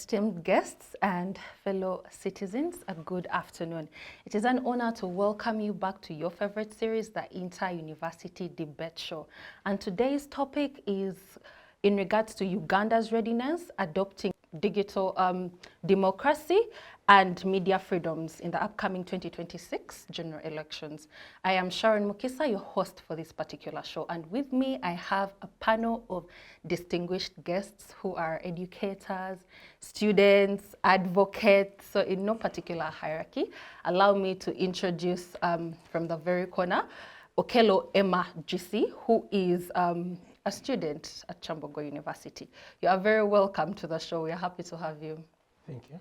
esteemed guests and fellow citizens, a good afternoon. It is an honor to welcome you back to your favorite series, the Inter-University Debate Show. And today's topic is in regards to Uganda's readiness, adopting digital democracy and media freedoms in the upcoming 2026 general elections. I am Sharon Mukisa, your host for this particular show, and with me I have a panel of distinguished guests who are educators, students, advocates, so in no particular hierarchy. Allow me to introduce from the very corner, Okello Emma Dricci, who is a student at Kyambogo University. You are very welcome to the show. We are happy to have you. Thank you.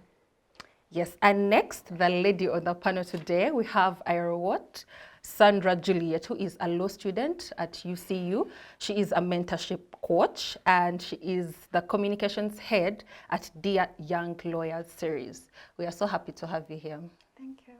Yes, and next, the lady on the panel today, we have Ayeerwot, Sandra Jliet, who is a law student at UCU. She is a mentorship coach, and she is the communications head at Dear Young Lawyers series. We are so happy to have you here. Thank you.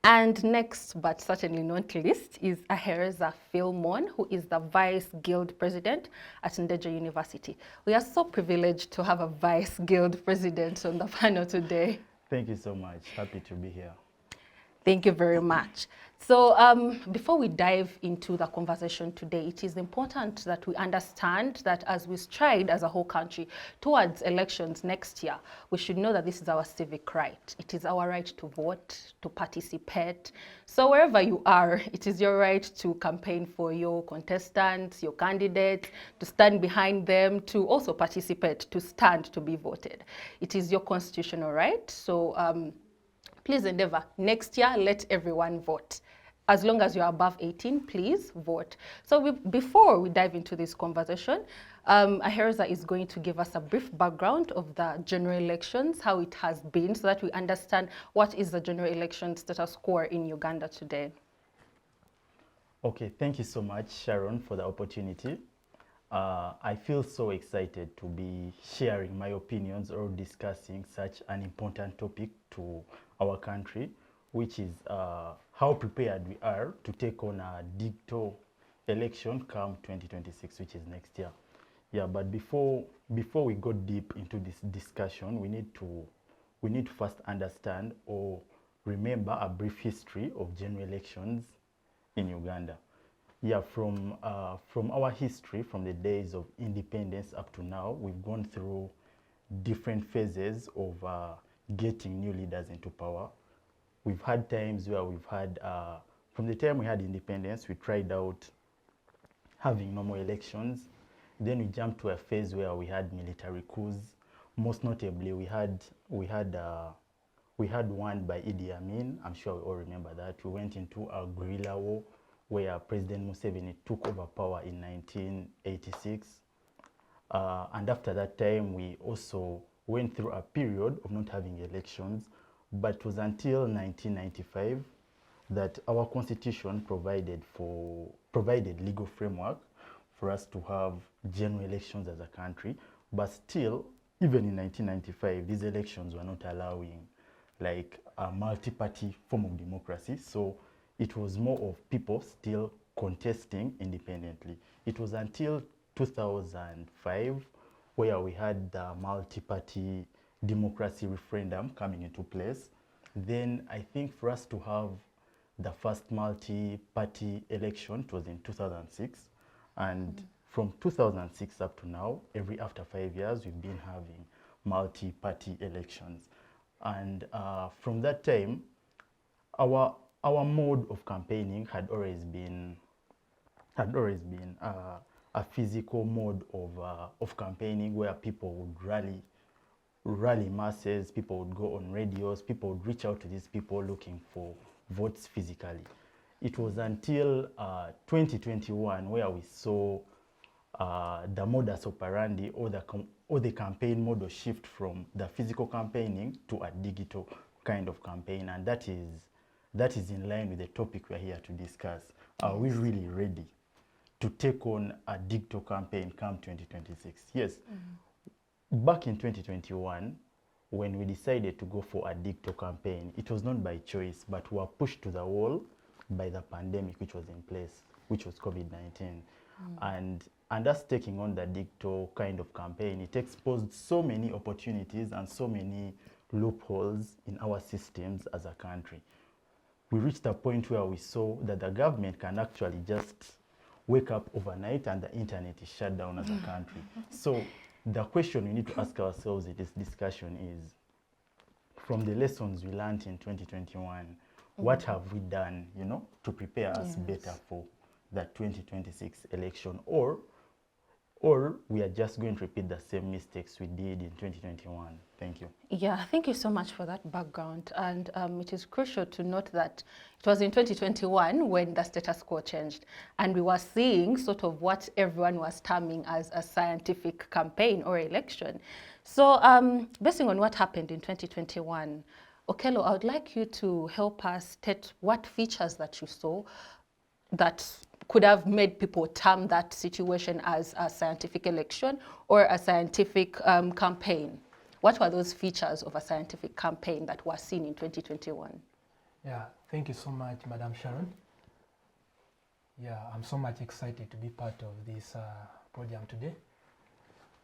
And next, but certainly not least, is Ahereza Philemon, who is the Vice Guild President at Ndejje University. We are so privileged to have a Vice Guild President on the panel today. Thank you so much. Happy to be here. Thank you very much. So before we dive into the conversation today, it is important that we understand that as we stride as a whole country towards elections next year, we should know that this is our civic right. It is our right to vote, to participate. So wherever you are, it is your right to campaign for your contestants, your candidates, to stand behind them, to also participate, to stand to be voted. It is your constitutional right. So please endeavor, next year, let everyone vote. As long as you're above 18, please vote. So before we dive into this conversation, Ahereza is going to give us a brief background of the general elections, how it has been, so that we understand what is the general election status quo in Uganda today. Okay, thank you so much, Sharon, for the opportunity. I feel so excited to be sharing my opinions or discussing such an important topic to our country, which is how prepared we are to take on a digital election come 2026, which is next year. Yeah, but before we go deep into this discussion, we need to first understand or remember a brief history of general elections in Uganda. Yeah, from our history, from the days of independence up to now, we've gone through different phases of getting new leaders into power. We've had times where we've had, from the time we had independence, we tried out having normal elections. Then we jumped to a phase where we had military coups. Most notably, we had one by Idi Amin. I'm sure we all remember that. We went into a guerrilla war where President Museveni took over power in 1986. And after that time, we also went through a period of not having elections, but it was until 1995 that our constitution provided legal framework for us to have general elections as a country. But still, even in 1995, these elections were not allowing like a multi-party form of democracy. So it was more of people still contesting independently. It was until 2005 where we had the multi-party democracy referendum coming into place. Then I think for us to have the first multi-party election, it was in 2006. And from 2006 up to now, after 5 years, we've been having multi-party elections. And from that time, our mode of campaigning had always been a physical mode of campaigning where people would rally masses, people would go on radios, people would reach out to these people looking for votes physically. It was until 2021 where we saw the modus operandi or the campaign model shift from the physical campaigning to a digital kind of campaign, and that is in line with the topic we're here to discuss. Are we really ready to take on a digital campaign come 2026? Yes. Back in 2021, when we decided to go for a digital campaign, it was not by choice, but we were pushed to the wall by the pandemic which was in place. which was COVID-19. And us taking on the digital kind of campaign, it exposed so many opportunities and so many loopholes in our systems as a country. We reached a point where we saw that the government can actually just wake up overnight and the internet is shut down as a country. So the question we need to ask ourselves in this discussion is, from the lessons we learned in 2021, what have we done, to prepare us better for the 2026 election, or we are just going to repeat the same mistakes we did in 2021? Thank you. Yeah, thank you so much for that background. And it is crucial to note that it was in 2021 when the status quo changed, and we were seeing sort of what everyone was terming as a scientific campaign or election. So basing on what happened in 2021, Okello, I would like you to help us state what features that you saw that could have made people term that situation as a scientific election or a scientific campaign. What were those features of a scientific campaign that were seen in 2021? Yeah, thank you so much, Madam Sharon. Yeah, I'm so much excited to be part of this podium today.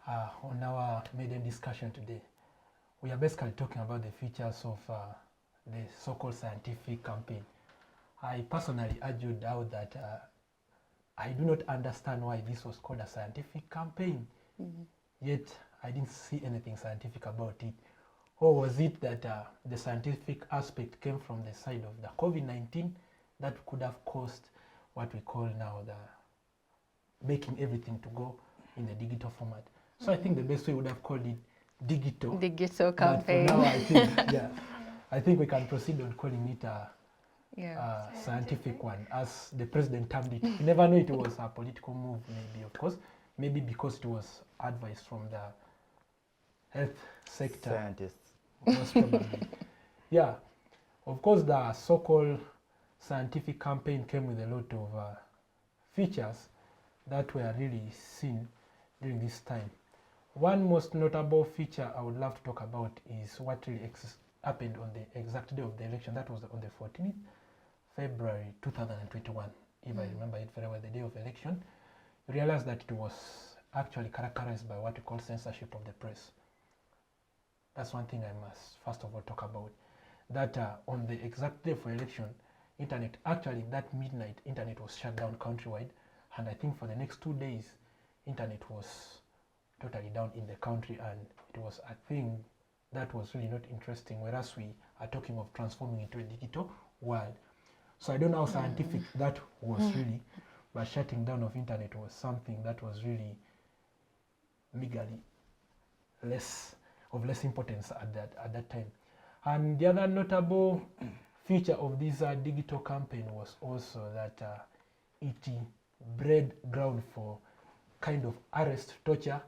On our maiden discussion today, we are basically talking about the features of the so-called scientific campaign. I personally argued out that I do not understand why this was called a scientific campaign, yet I didn't see anything scientific about it. Or was it that the scientific aspect came from the side of the COVID-19 that could have caused what we call now the making everything to go in the digital format? So I think the best way would have called it digital. Digital campaign. But for now, I think, I think we can proceed on calling it a scientific one, as the president termed it. You never know, it was a political move, maybe, of course. Maybe because it was advice from the health sector. Scientists. Most probably. Yeah. Of course, the so-called scientific campaign came with a lot of features that were really seen during this time. One most notable feature I would love to talk about is what really happened on the exact day of the election. That was on the 14th February 2021, if I remember it very well, the day of election. You realize that it was actually characterized by what we call censorship of the press. That's one thing I must first of all talk about. That on the exact day for election, internet, actually that midnight, internet was shut down countrywide, and I think for the next 2 days, internet was totally down in the country, and it was a thing that was really not interesting, whereas we are talking of transforming into a digital world. So I don't know how scientific that was really, but shutting down of internet was something that was really meagerly less importance at that time. And the other notable feature of this digital campaign was also that it bred ground for kind of arrest, torture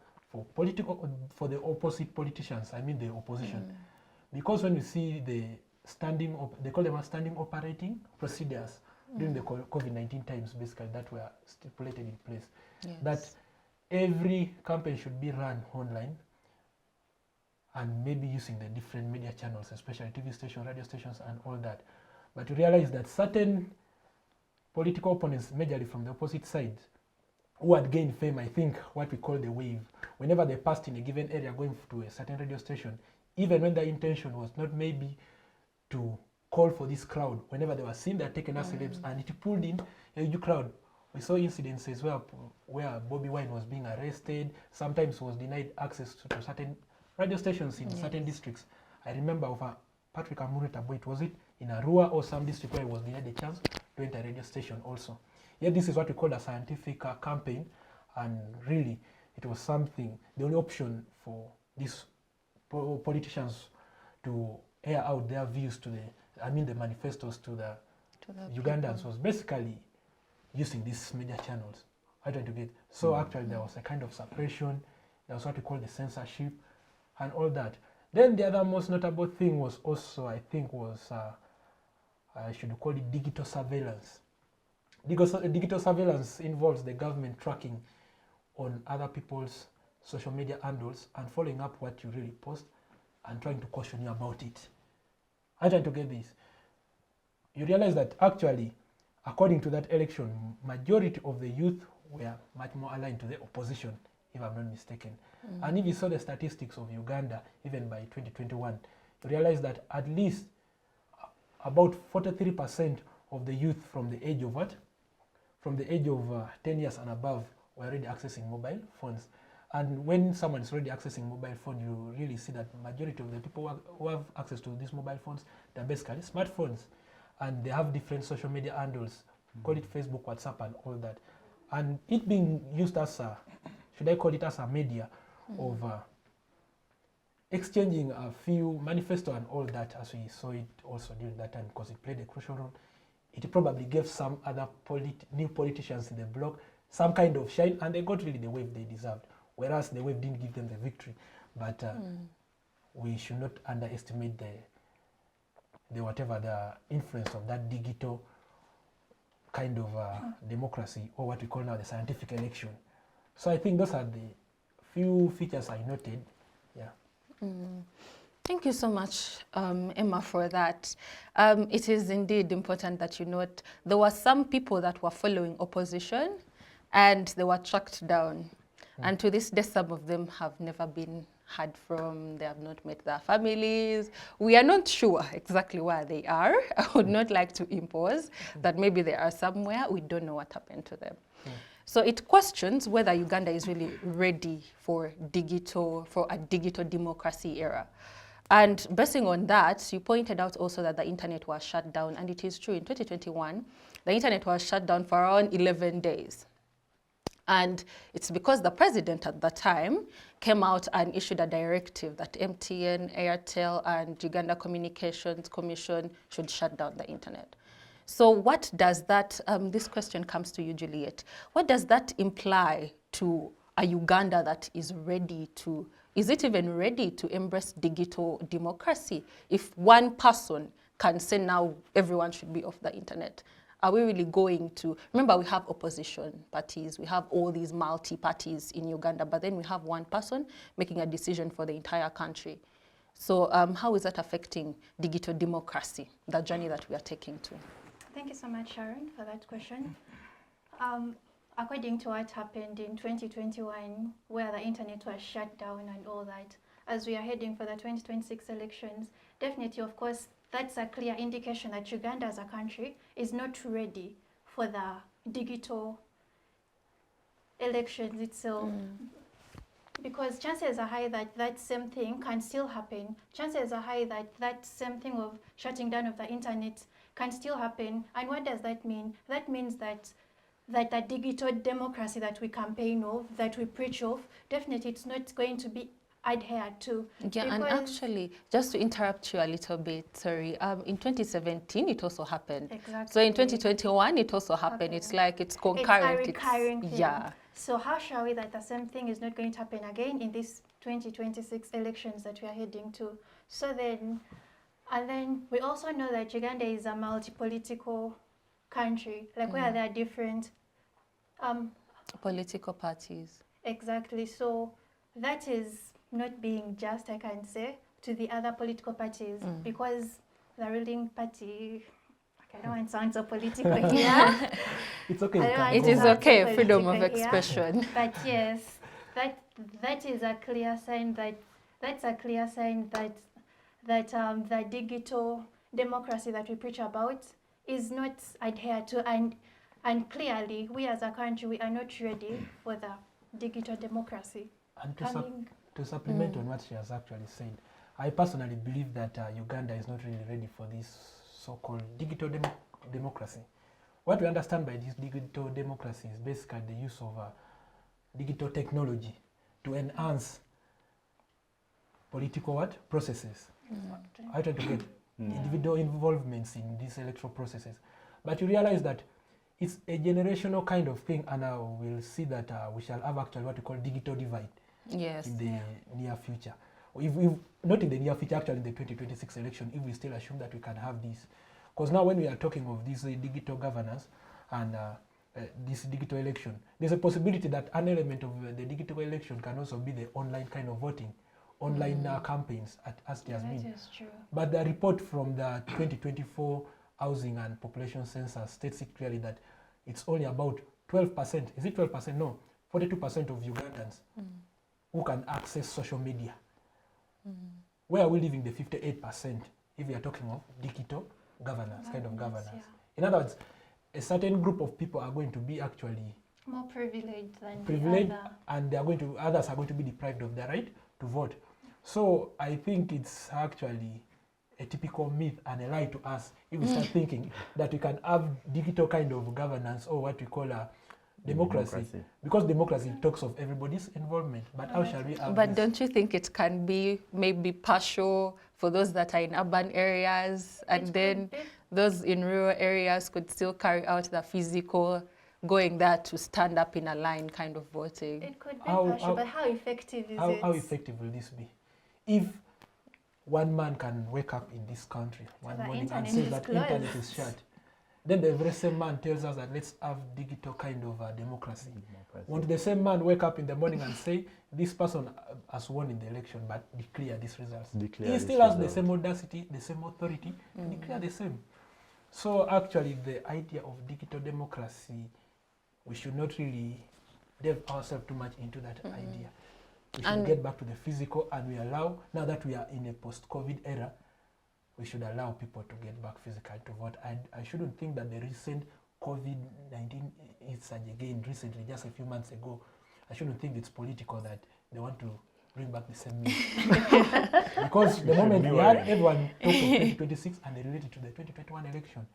for the opposite politicians, I mean the opposition. Because when you see the they call them standing operating procedures during the COVID-19 times, basically, that were stipulated in place, that every campaign should be run online and maybe using the different media channels, especially TV stations, radio stations, and all that. But you realize that certain political opponents, majorly from the opposite side, who had gained fame, I think what we call the wave, whenever they passed in a given area going to a certain radio station, even when their intention was not maybe to call for this crowd, whenever they were seen, they're taken as celebs, and it pulled in a huge crowd. We saw incidences where Bobby Wine was being arrested, sometimes was denied access to certain radio stations in certain districts. I remember of Patrick Amureta Boyd, was it in Arua or some district where he was denied a chance to enter a radio station also. Yet this is what we call a scientific campaign, and really it was something, the only option for these politicians to air out their views to the manifestos to the Ugandans was basically using these media channels. I tried to get, so actually there was a kind of suppression, there was what we call the censorship and all that. Then the other most notable thing was also, I think, was, I should call it digital surveillance. Digital surveillance involves the government tracking on other people's social media handles and following up what you really post and trying to caution you about it. I try to get this. You realize that actually according to that election, majority of the youth were much more aligned to the opposition, if I'm not mistaken. And if you saw the statistics of Uganda, even by 2021, you realize that at least about 43% of the youth from the age of what? From the age of 10 years and above were already accessing mobile phones. And when someone is already accessing mobile phone, you really see that majority of the people who have access to these mobile phones, they're basically smartphones. And they have different social media handles, call it Facebook, WhatsApp, and all that. And it being used as a, should I call it as a media of exchanging a few manifesto and all that, as we saw it also during that time, because it played a crucial role. It probably gave some other new politicians in the bloc some kind of shine, and they got really the wave they deserved, whereas the wave didn't give them the victory. But we should not underestimate the whatever the influence of that digital kind of democracy, or what we call now the scientific election. So I think those are the few features I noted. Yeah. Thank you so much, Emma, for that. It is indeed important that you note there were some people that were following opposition and they were tracked down. And to this day, some of them have never been heard from, they have not met their families. We are not sure exactly where they are. I would not like to impose that maybe they are somewhere. We don't know what happened to them. So it questions whether Uganda is really ready for a digital democracy era. And basing on that, you pointed out also that the internet was shut down, and it is true. In 2021, the internet was shut down for around 11 days. And it's because the president at the time came out and issued a directive that MTN, Airtel, and Uganda Communications Commission should shut down the internet. So what does that, this question comes to you, Jliet. What does that imply to a Uganda that is ready to, is it even ready to embrace digital democracy? If one person can say now everyone should be off the internet, are we really going to, remember we have opposition parties, we have all these multi-parties in Uganda, but then we have one person making a decision for the entire country. So how is that affecting digital democracy, the journey that we are taking to? Thank you so much, Sharon, for that question. According to what happened in 2021, where the internet was shut down and all that, as we are heading for the 2026 elections, definitely, of course, that's a clear indication that Uganda as a country is not ready for the digital elections itself. Because chances are high that that same thing can still happen. Chances are high that that same thing of shutting down of the internet can still happen. And what does that mean? That means that the digital democracy that we campaign of, that we preach of, definitely it's not going to be adhered to. Yeah, and actually, just to interrupt you a little bit, sorry, in 2017 it also happened. Exactly. So in 2021 it also happened. It's like it's concurrent. It's a recurring thing. Yeah. So how shall we that the same thing is not going to happen again in these 2026 elections that we are heading to? So then, and then we also know that Uganda is a multi-political country, like where there are different political parties. Exactly. So that is not being just, I can say, to the other political parties, because the ruling party, I don't want to sound so political here. It's okay. It is okay, freedom of expression. But yes, that is a clear sign that the digital democracy that we preach about is not adhered to, and clearly we as a country, we are not ready for the digital democracy. And to supplement on what she has actually said, I personally believe that Uganda is not really ready for this so-called digital democracy. What we understand by this digital democracy is basically the use of digital technology to enhance political processes. I try to get individual involvements in these electoral processes. But you realize that it's a generational kind of thing, and we'll see that we shall have actually what we call digital divide. Yes. In the near future. If not in the near future, actually in the 2026 election, if we still assume that we can have this. Because now when we are talking of this digital governance and this digital election, there's a possibility that an element of the digital election can also be the online kind of voting, online campaigns, as it has been. That is true. But the report from the 2024 Housing and Population Census states it clearly that it's only about 12%, is it 12%? No, 42% of Ugandans who can access social media. Where are we leaving the 58% if we are talking of digital governance, kind of governance? Yeah. In other words, a certain group of people are going to be actually More privileged than privileged, the other. and they are going to, others are going to be deprived of their right to vote. So I think it's actually a typical myth and a lie to us if we start thinking that we can have digital kind of governance, or what we call a democracy. Because democracy talks of everybody's involvement, but how shall we have But this? don't you think it can be maybe partial for those that are in urban areas, and It then could be. those in rural areas could still carry out the physical going there to stand up in a line kind of voting? It could be How- partial, how- but how effective is How it? effective will this be? If one man can wake up in this country one the morning and internet say is that internet closed. is shut, then the very same man tells us that let's have digital kind of democracy. Won't the same man wake up in the morning and say this person has won in the election but declare these results? Declare He this still has the result. same audacity, the same authority to declare the same. So actually the idea of digital democracy, we should not really delve ourselves too much into that idea. We should And- get back to the physical, and we allow, now that we are in a post-COVID era, we should allow people to get back physically to vote. I shouldn't think that the recent COVID-19 surge again recently, just a few months ago, I shouldn't think it's political that they want to bring back the same myth. Because the moment we had, everyone talked of 2026 and they related to the 2021 election.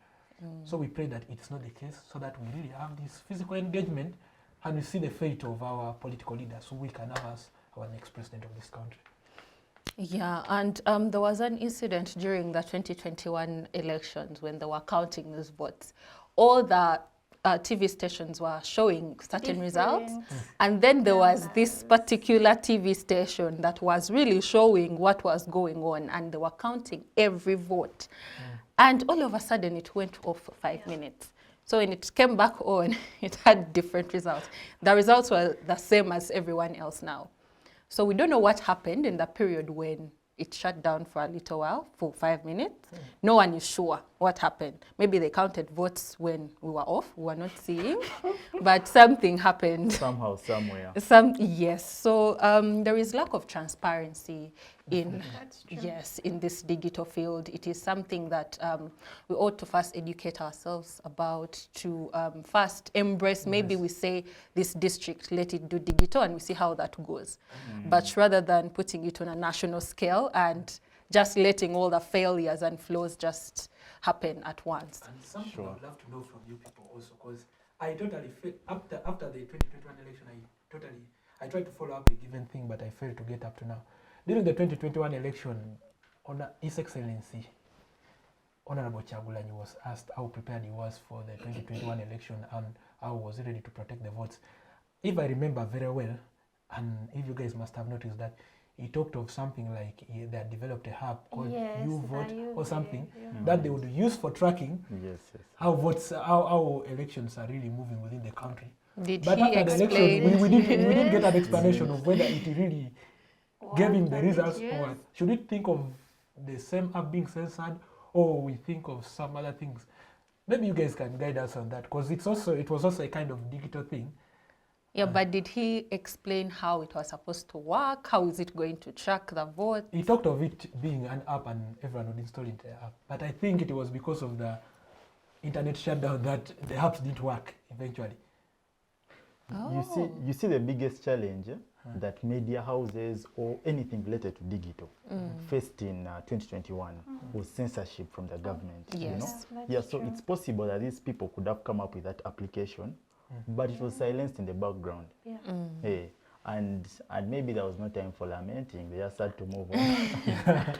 So we pray that it's not the case, so that we really have this physical engagement and we see the fate of our political leaders, so we can have as our next president of this country. Yeah, and there was an incident during the 2021 elections when they were counting these votes. All the TV stations were showing certain results, and then there was this particular TV station that was really showing what was going on, and they were counting every vote. And all of a sudden it went off for 5 minutes. So when it came back on, it had different results. The results were the same as everyone else now. So we don't know what happened in the period when it shut down for a little while, for 5 minutes. No one is sure what happened. Maybe they counted votes when we were off, we were not seeing, but something happened. Somehow, somewhere. Yes, so there is lack of transparency in, That's true. yes, in this digital field. It is something that we ought to first educate ourselves about, to first embrace. Maybe we say this district, let it do digital, and we see how that goes. But rather than putting it on a national scale and just letting all the failures and flaws just happen at once. And something Sure. I would love to know from you people also, because I totally feel, after the 2021 election, I tried to follow up a given thing, but I failed to get up to now. During the 2021 election, His Excellency, Honorable Kyagulanyi, was asked how prepared he was for the 2021 election and how was he ready to protect the votes. If I remember very well, and if you guys must have noticed that, he talked of something like they had developed a hub called Yes, U-Vote the or something U-Vote, that they would use for tracking Yes, yes. how votes, how elections are really moving within the country. Did But he after the explain? election, we didn't get an explanation of whether it really gave him the What results did or you what. Should we think of the same app being censored, or we think of some other things? Maybe you guys can guide us on that, because it was also a kind of digital thing. Yeah, but did he explain how it was supposed to work? How is it going to track the vote? He talked of it being an app and everyone would install it, the app. But I think it was because of the internet shutdown that the apps didn't work eventually. You see the biggest challenge that media houses or anything related to digital faced in 2021 was censorship from the government. You know? Yes. Yeah, so it's possible that these people could have come up with that application, but it was silenced in the background. Yeah. Hey, and maybe there was no time for lamenting. They just had to move on.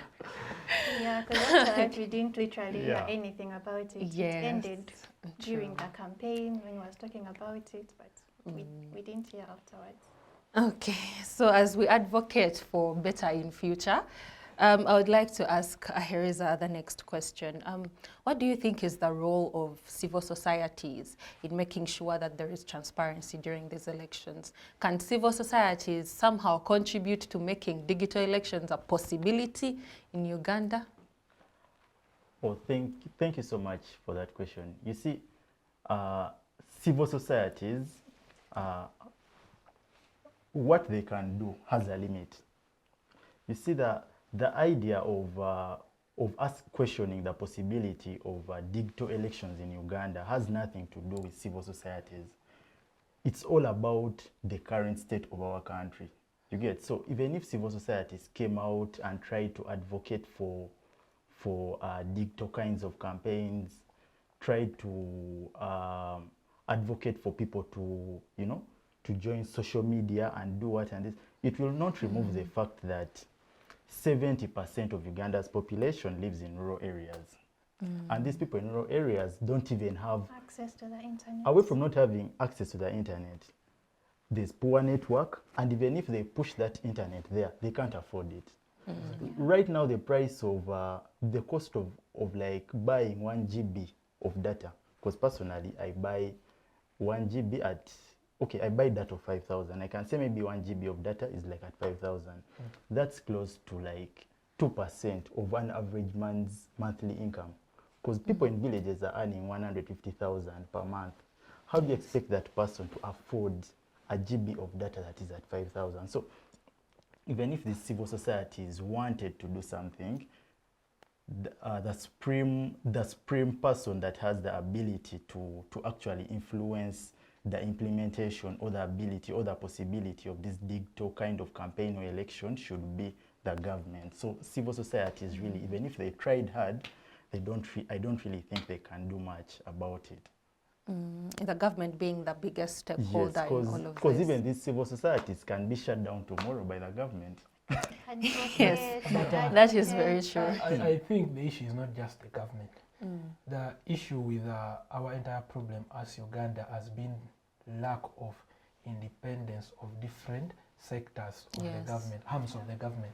Yeah, because after that, we didn't literally Yeah. hear anything about it. Yes, It ended during true. the campaign when we was talking about it, but we didn't hear afterwards. Okay, so as we advocate for better in future, I would like to ask Ahereza the next question. What do you think is the role of civil societies in making sure that there is transparency during these elections? Can civil societies somehow contribute to making digital elections a possibility in Uganda? Oh, thank you so much for that question. You see, civil societies, what they can do has a limit. You see, the idea of us questioning the possibility of digital elections in Uganda has nothing to do with civil societies. It's all about the current state of our country. You get? So even if civil societies came out and tried to advocate for digital kinds of campaigns, tried to advocate for people to, you know, to join social media and do what and this, it will not remove the fact that 70% of Uganda's population lives in rural areas. And these people in rural areas don't even have access to the internet. Away from not having access to the internet, there's poor network, and even if they push that internet there, they can't afford it. Right now, the price of the cost of like buying 1 GB of data, because personally I buy 1 GB at, okay, I buy data of 5,000. I can say maybe 1 GB of data is like at 5,000. That's close to like 2% of an average man's monthly income. Because people in villages are earning 150,000 per month. How do you expect that person to afford a GB of data that is at 5,000? So even if the civil societies wanted to do something, the supreme person that has the ability to actually influence the implementation or the ability or the possibility of this digital kind of campaign or election should be the government. So civil societies really, even if they tried hard, I don't really think they can do much about it. The government being the biggest stakeholder Yes, in all of this. because even these civil societies can be shut down tomorrow by the government. Yes, that is very true. I think the issue is not just the government. The issue with our entire problem as Uganda has been lack of independence of different sectors of the government, arms of the government.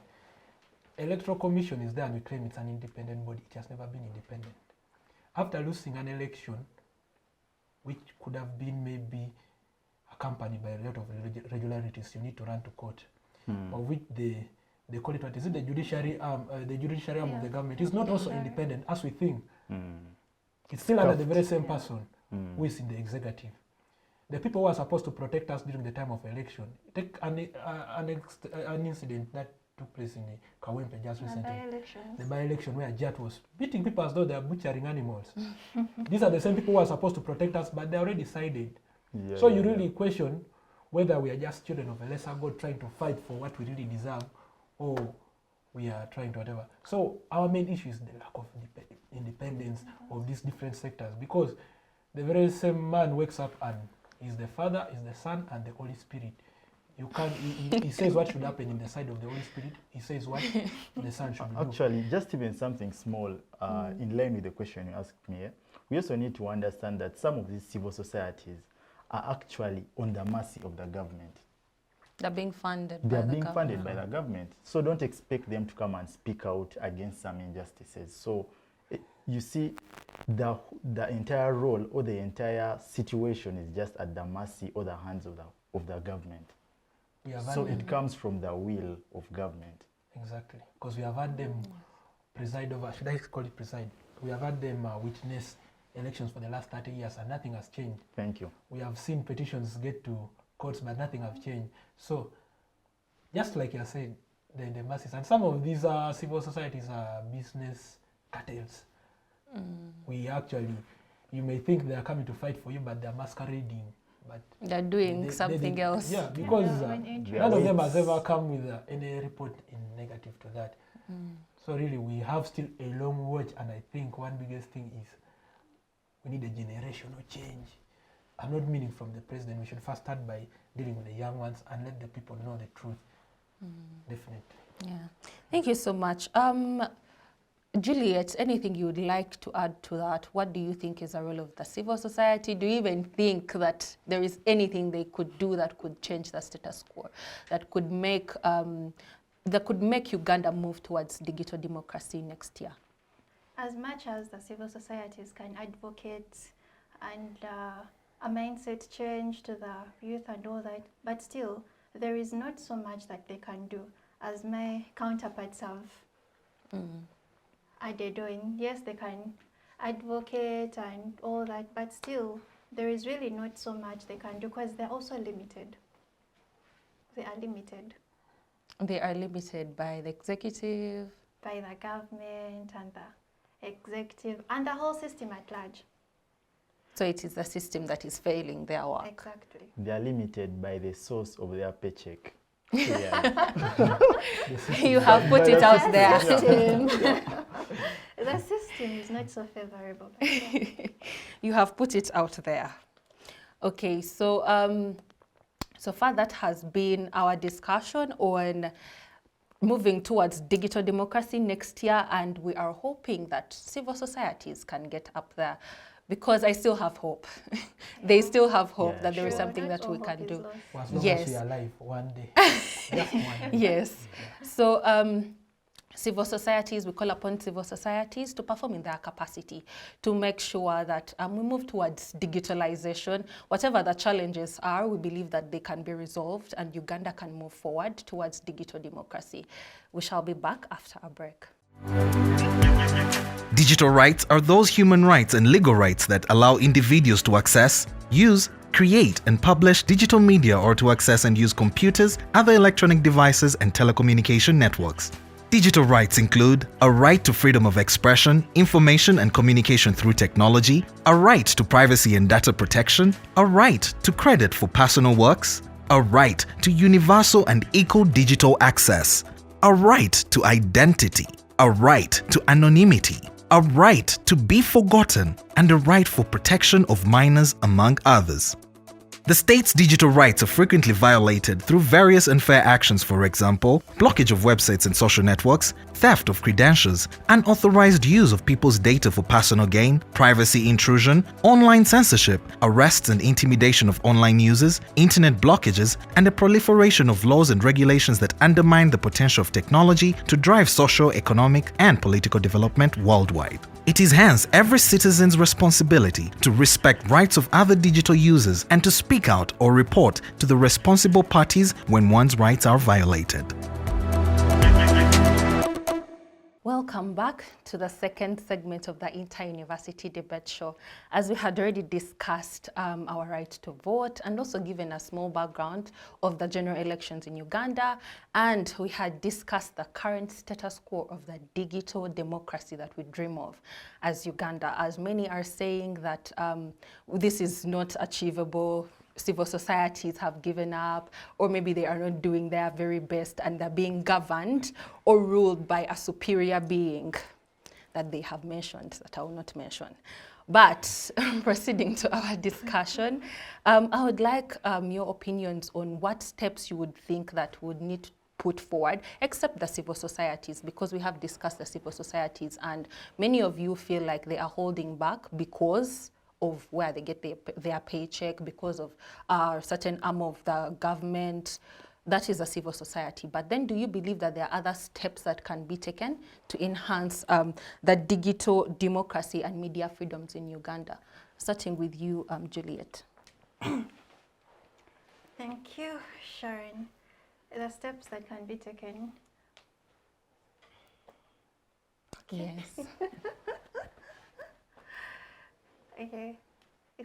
Electoral Commission is there and we claim it's an independent body. It has never been independent. After losing an election, which could have been maybe accompanied by a lot of regularities, you need to run to court, of which they call it, what is it, the judiciary arm of the government. It's not also independent as we think. It's still under the very same person who is in the executive. The people who are supposed to protect us during the time of election, take an incident that took place in the Kawempe just recently. The by-election where Jliet was beating people as though they are butchering animals. These are the same people who are supposed to protect us, but they already decided. So you really question whether we are just children of a lesser God trying to fight for what we really deserve, or we are trying to whatever. So our main issue is the lack of independence of these different sectors, because the very same man wakes up and is the Father, is the Son, and the Holy Spirit. You can't, he says what should happen in the side of the Holy Spirit. He says what the Son should do. Actually, just even something small in line with the question you asked me, we also need to understand that some of these civil societies are actually on the mercy of the government. They're being funded by the government. So don't expect them to come and speak out against some injustices. So you see, the entire role or the entire situation is just at the mercy or the hands of the government. So it comes from the will of government. Exactly, because we have had them preside over, should I call it preside? We have had them witness elections for the last 30 years and nothing has changed. Thank you. We have seen petitions get to courts, but nothing has changed. So, just like you said, the masses, and some of these civil societies are business cartels. We actually, you may think they are coming to fight for you, but they are masquerading. But they're doing something else. Yeah, because none of them has ever come with any report in negative to that. So really, we have still a long watch, and I think one biggest thing is we need a generational change. I'm not meaning from the president. We should first start by dealing with the young ones and let the people know the truth. Definitely. Yeah. Thank you so much. Jliet, anything you would like to add to that? What do you think is the role of the civil society? Do you even think that there is anything they could do that could change the status quo, that could make Uganda move towards digital democracy next year? As much as the civil societies can advocate and a mindset change to the youth and all that, but still there is not so much that they can do, as my counterparts have are they doing? Yes, they can advocate and all that, but still, there is really not so much they can do because they're also limited. They are limited. They are limited by the executive, by the government and the executive and the whole system at large. so it is the system that is failing their work. Exactly. They are limited by the source of their paycheck. Yeah. You have put it out there. The system is not so favorable. Yeah. You have put it out there. Okay, so so far that has been our discussion on moving towards digital democracy next year, and we are hoping that civil societies can get up there, because I still have hope. They still have hope Yeah, that there is sure. something Not that all we hope can is do. lost. As long Yes. as we are alive one day. Just one day. Yes. So civil societies, we call upon civil societies to perform in their capacity to make sure that we move towards digitalization. Whatever the challenges are, we believe that they can be resolved and Uganda can move forward towards digital democracy. We shall be back after a break. Digital rights are those human rights and legal rights that allow individuals to access, use, create and publish digital media, or to access and use computers, other electronic devices and telecommunication networks. Digital rights include a right to freedom of expression, information and communication through technology, a right to privacy and data protection, a right to credit for personal works, a right to universal and equal digital access, a right to identity, a right to anonymity, a right to be forgotten, and a right for protection of minors, among others. The state's digital rights are frequently violated through various unfair actions, for example, blockage of websites and social networks, theft of credentials, unauthorized use of people's data for personal gain, privacy intrusion, online censorship, arrests and intimidation of online users, internet blockages, and the proliferation of laws and regulations that undermine the potential of technology to drive social, economic, and political development worldwide. It is hence every citizen's responsibility to respect rights of other digital users and to speak out or report to the responsible parties when one's rights are violated. Welcome back to the second segment of the Inter-University Debate Show. As we had already discussed our right to vote and also given a small background of the general elections in Uganda, and we had discussed the current status quo of the digital democracy that we dream of as Uganda, as many are saying that this is not achievable. Civil societies have given up, or maybe they are not doing their very best and they're being governed or ruled by a superior being that they have mentioned, that I will not mention. But proceeding to our discussion, I would like your opinions on what steps you would think that would need to put forward, except the civil societies, because we have discussed the civil societies and many of you feel like they are holding back because of where they get their paycheck, because of certain arm of the government. That is a civil society. But then do you believe that there are other steps that can be taken to enhance the digital democracy and media freedoms in Uganda? Starting with you, Jliet. Thank you, Sharon. The steps that can be taken. Yes. Okay,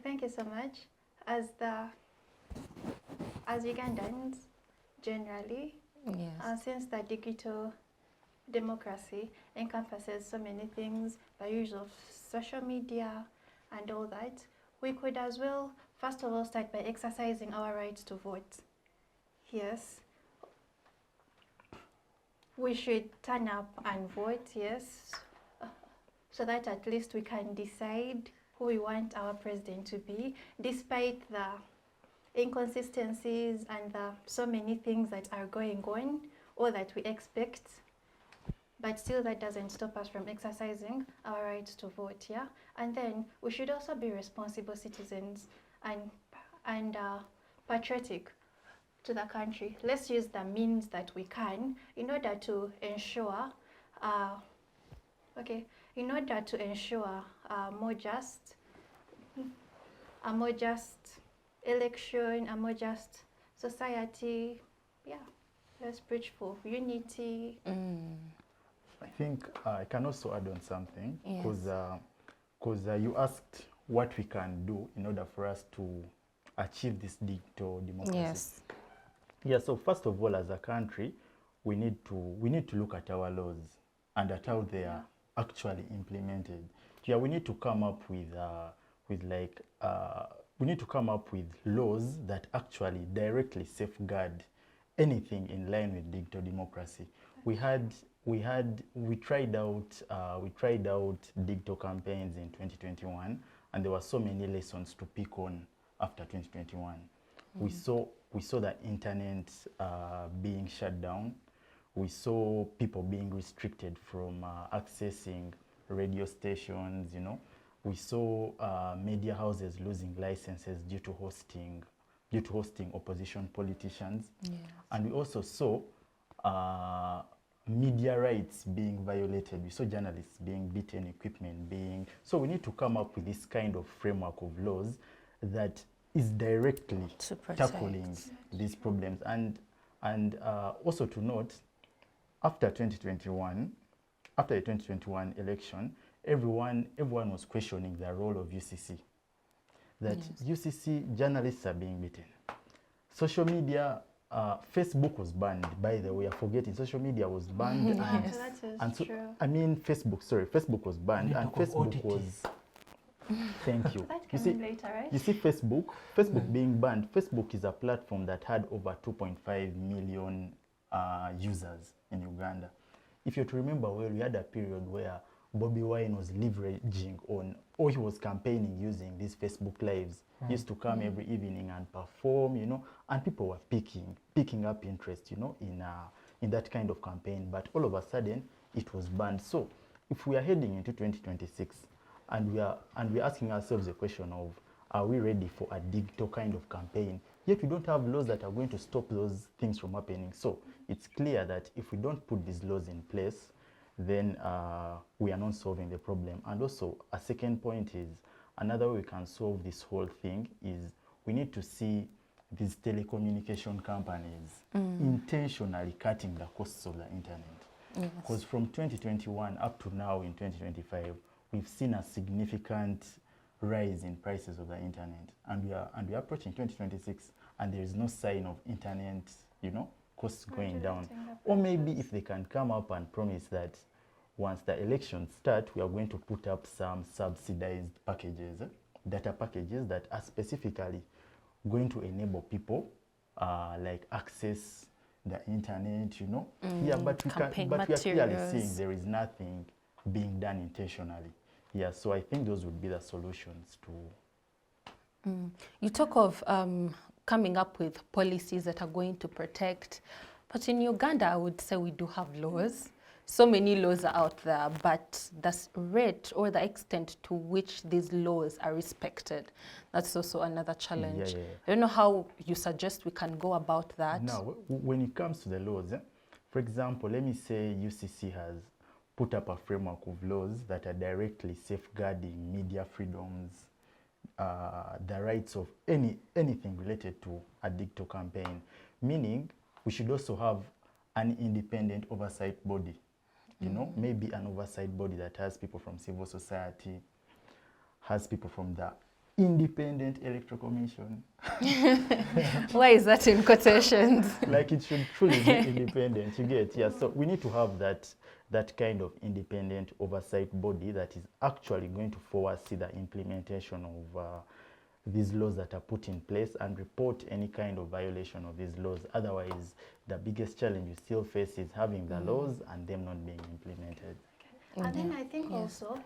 thank you so much. As Ugandans, generally, Yes. since the digital democracy encompasses so many things, the use of social media and all that, we could as well, first of all, start by exercising our right to vote. Yes. We should turn up and vote, yes, so that at least we can decide who we want our president to be, despite the inconsistencies and the so many things that are going on or that we expect. But still, that doesn't stop us from exercising our right to vote, yeah? And then we should also be responsible citizens and patriotic to the country. Let's use the means that we can in order to ensure a more just election, a more just society. Yeah, let's preach for unity. I think I can also add on something, Yes. because you asked what we can do in order for us to achieve this digital democracy. Yes. Yeah, so first of all, as a country, we need to look at our laws and at how they are actually implemented. Yeah, we need to come up with we need to come up with laws that actually directly safeguard anything in line with digital democracy. We tried out digital campaigns in 2021, and there were so many lessons to pick on after 2021. We saw the internet being shut down. We saw people being restricted from accessing radio stations. We saw media houses losing licenses due to hosting opposition politicians. Yes. And we also saw media rights being violated. We saw journalists being beaten, equipment being... So we need to come up with this kind of framework of laws that is directly tackling these problems. And also to note, after the 2021 election, everyone was questioning the role of UCC. That UCC journalists are being beaten. Social media, Facebook was banned, by the way. I'm forgetting, social media was banned. Yes. That is true. I mean, Facebook was banned, and Facebook was... Thank you. That You came see, in later, right? you see Facebook being banned. Facebook is a platform that had over 2.5 million users in Uganda. If you're to remember well, we had a period where Bobby Wine was leveraging on, or he was campaigning using these Facebook lives. He used to come every evening and perform, and people were picking up interest, in that kind of campaign. But all of a sudden, it was banned. So if we are heading into 2026, and we're asking ourselves the question of, are we ready for a digital kind of campaign? Yet we don't have laws that are going to stop those things from happening. So it's clear that if we don't put these laws in place, then we are not solving the problem. And also, a second point is, another way we can solve this whole thing is we need to see these telecommunication companies intentionally cutting the costs of the internet. Because from 2021 up to now in 2025, we've seen a significant rise in prices of the internet, and we are approaching 2026, and there is no sign of internet, costs going down. Or maybe if they can come up and promise that once the elections start, we are going to put up some subsidized packages, data packages that are specifically going to enable people access the internet, Yeah, but we are clearly seeing there is nothing being done intentionally. Yeah, so I think those would be the solutions to... You talk of coming up with policies that are going to protect, but in Uganda, I would say we do have laws. So many laws are out there, but the rate or the extent to which these laws are respected, that's also another challenge. Yeah. I don't know how you suggest we can go about that. Now, when it comes to the laws, for example, let me say UCC has put up a framework of laws that are directly safeguarding media freedoms, the rights of anything related to a digital campaign, meaning we should also have an independent oversight body, maybe an oversight body that has people from civil society, has people from the Independent Electoral Commission. Why is that in quotations? Like it should truly be independent, you get? Yeah, so we need to have that kind of independent oversight body that is actually going to foresee the implementation of these laws that are put in place and report any kind of violation of these laws. Otherwise, the biggest challenge you still face is having the laws and them not being implemented. And then I think also,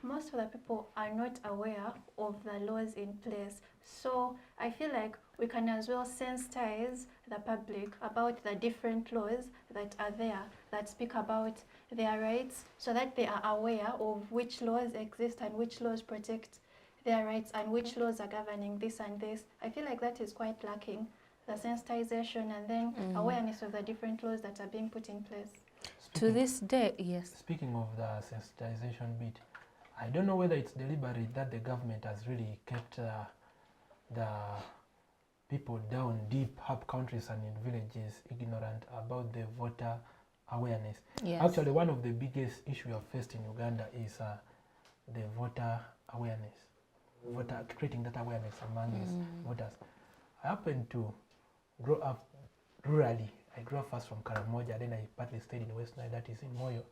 most of the people are not aware of the laws in place. So I feel like we can as well sensitize the public about the different laws that are there that speak about their rights, so that they are aware of which laws exist and which laws protect their rights and which laws are governing this and this. I feel like that is quite lacking, the sensitization and then awareness of the different laws that are being put in place. To this day, yes. Speaking of the sensitization bit, I don't know whether it's deliberate that the government has really kept the people down deep, up countries and in villages ignorant about the voter awareness. Yes. Actually, one of the biggest issues we have faced in Uganda is the voter awareness, creating that awareness among these voters. I happened to grow up rurally. I grew up first from Karamoja, then I partly stayed in West Nile, that is in Moyo.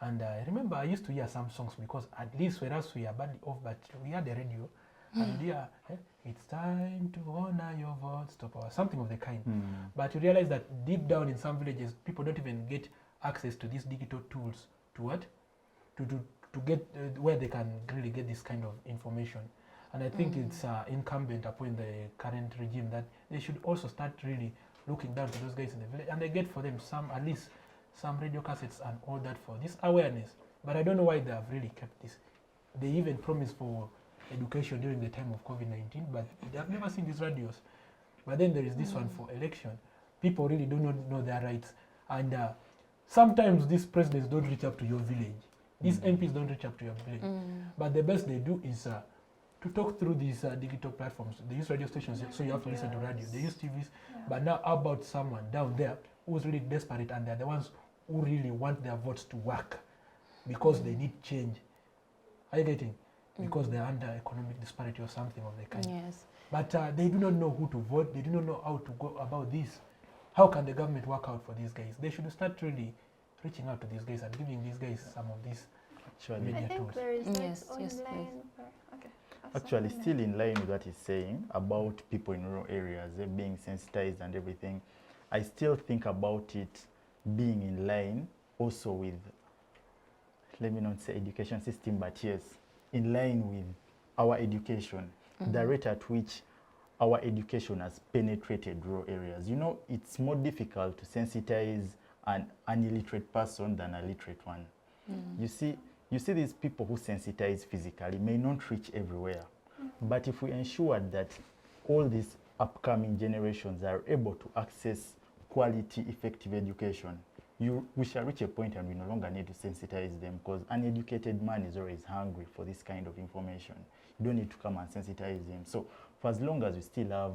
And I remember I used to hear some songs because at least whereas we are badly off, but we had the radio, and we hear, it's time to honor your vote, stop our, something of the kind. But you realize that deep down in some villages, people don't even get access to these digital tools to what? To get where they can really get this kind of information. And I think it's incumbent upon the current regime that they should also start really looking down to those guys in the village, and they get for them some, at least some radio cassettes and all that for this awareness. But I don't know why they have really kept this. They even promised for education during the time of COVID-19, but they have never seen these radios. But then there is this one for election. People really do not know their rights. And sometimes these presidents don't reach up to your village. These MPs don't reach up to your village. But the best they do is to talk through these digital platforms. They use radio stations, so you have to listen to radio. They use TVs. But now how about someone down there who's really desperate, and they're the ones who really want their votes to work because they need change. Are you getting? Because they're under economic disparity or something of the kind. Yes. But they do not know who to vote. They do not know how to go about this. How can the government work out for these guys? They should start really reaching out to these guys and giving these guys some of these media I think tools. there is Yes, like yes, online. please. Okay. Actually, still in line with what he's saying about people in rural areas being sensitized and everything, I still think about it being in line also with, let me not say education system, but yes, in line with our education, the rate at which our education has penetrated rural areas. You know, it's more difficult to sensitize an illiterate person than a literate one. You see these people who sensitize physically may not reach everywhere. But if we ensure that all these upcoming generations are able to access quality, effective education, we shall reach a point and we no longer need to sensitize them, because an educated man is always hungry for this kind of information. You don't need to come and sensitize him. So for as long as we still have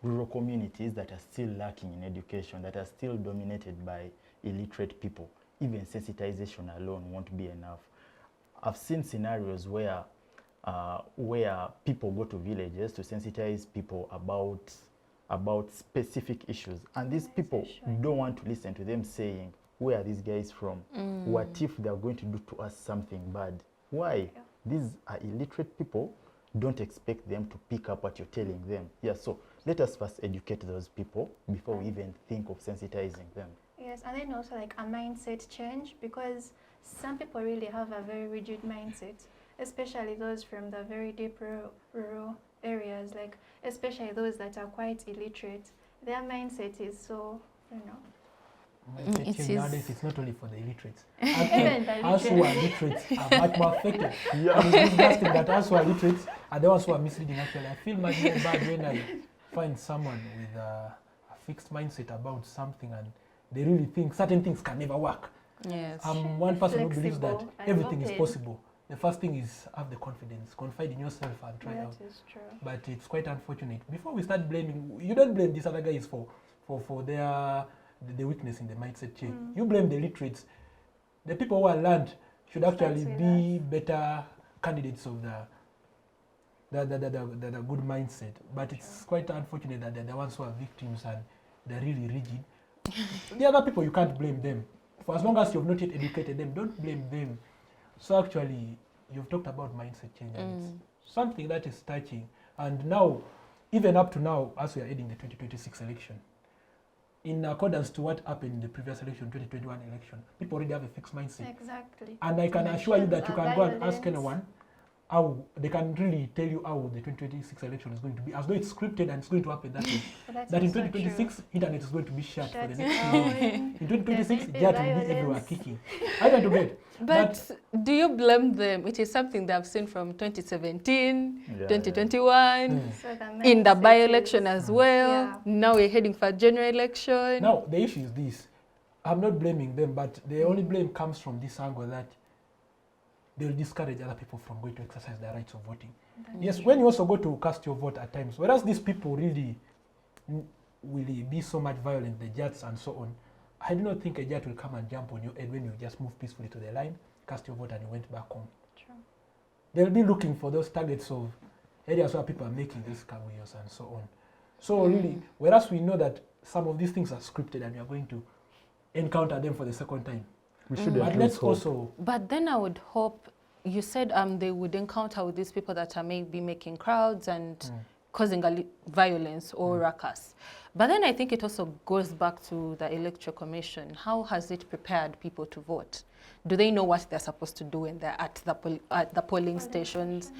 rural communities that are still lacking in education, that are still dominated by illiterate people, even sensitization alone won't be enough. I've seen scenarios where people go to villages to sensitize people about specific issues, and these people don't want to listen to them saying, where are these guys from? What if they are going to do to us something bad? Why? These are illiterate people. Don't expect them to pick up what you're telling them. Yeah, so let us first educate those people before we even think of sensitizing them. Yes, and then also like a mindset change, because some people really have a very rigid mindset, especially those from the very deep rural areas, like especially those that are quite illiterate. Their mindset is so, you know. Nowadays, it's not only for the illiterates. Even the Us who are literate are much more affected. And it's disgusting that us who are literate are the ones who are misleading. Actually, I feel much more bad when I find someone with a fixed mindset about something and they really think certain things can never work. Yes. I'm one person who believes that Flexible and everything is open. possible. The first thing is have the confidence, confide in yourself and try out. That is true. But it's quite unfortunate. Before we start blaming, you don't blame these other guys for their the weakness in the mindset change. You blame the literates. The people who are learned should actually be better candidates of the good mindset. But it's quite unfortunate that they're the ones who are victims and they're really rigid. The other people, you can't blame them. For as long as you've not yet educated them, don't blame them. So actually, you've talked about mindset change, and it's something that is touching. And now, even up to now, as we are heading the 2026 election, in accordance to what happened in the previous election, 2021 election, people already have a fixed mindset. Exactly. And I can assure you that you can go and ask Violence. anyone how they can really tell you how the 2026 election is going to be, as though it's scripted and it's going to happen that way. That in 2026, internet is going to be shut for the next few years. In 2026, Jliet will be everywhere kicking. I don't get. But do you blame them? It is something they have seen from 2017, Yeah, 2021, So in the mindset by-election is- as well. Yeah. Now we're heading for a general election. Now, the issue is this. I'm not blaming them, but the only blame comes from this angle that they'll discourage other people from going to exercise their rights of voting. Yes, when you also go to cast your vote at times, whereas these people really will be so much violent, the judges and so on, I do not think a judge will come and jump on your head when you just move peacefully to the line, cast your vote, and you went back home. True. They'll be looking for those targets of areas where people are making these cameos and so on. So really, whereas we know that some of these things are scripted and we are going to encounter them for the second time. We shouldn't But lose let's hope. also, But then I would hope, you said they would encounter with these people that are maybe making crowds and causing violence or ruckus. But then I think it also goes back to the Electoral Commission. How has it prepared people to vote? Do they know what they're supposed to do when they're at the polling stations?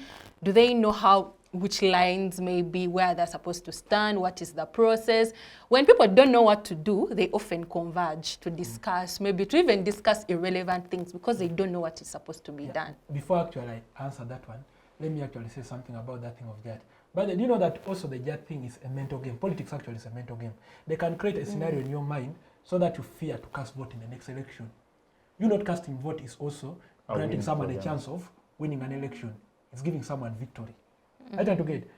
Do they know which lines may be where they're supposed to stand? What is the process? When people don't know what to do, they often converge to discuss, maybe to even discuss irrelevant things because they don't know what is supposed to be done. before actually I answer that one, let me actually say something about that thing of JAT. But do you know that also the JAT thing is a mental game? Politics actually is a mental game. They can create a scenario in your mind so that you fear to cast vote in the next election. You not casting vote is also granting someone a chance of winning an election. It's giving someone victory. I try to get.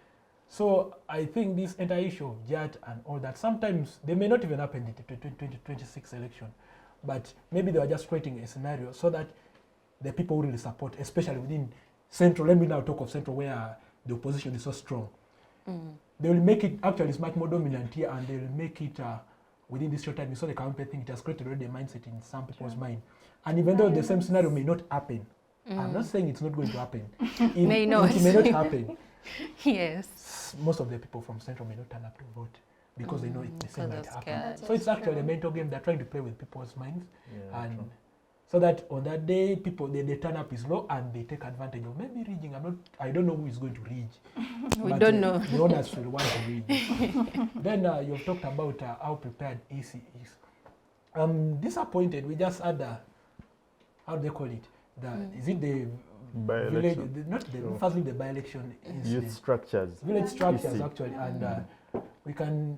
So I think this entire issue of JAT and all that, sometimes they may not even happen in the 2026 election, but maybe they are just creating a scenario so that the people who really support, especially within Central, let me now talk of Central where the opposition is so strong. They will make it, actually it's much more dominant here, and they will make it within this short time. You saw the campaign thing, it has created already a mindset in some people's mind. And even though the same scenario may not happen, I'm not saying it's not going to happen. It May not. It may not happen. Yes. Most of the people from Central may not turn up to vote because they know the same Because might they're happen. scared. So it's actually a mental game. They're trying to play with people's minds, and so that on that day, people the turn up is low and they take advantage of maybe rigging. I don't know who is going to rig. We but, don't know. The owners will want to rig. Then you've talked about how prepared EC is. I'm disappointed. We just had how do they call it? Is it the village? Firstly, the by-election Youth structures. village structures EC. actually, and we can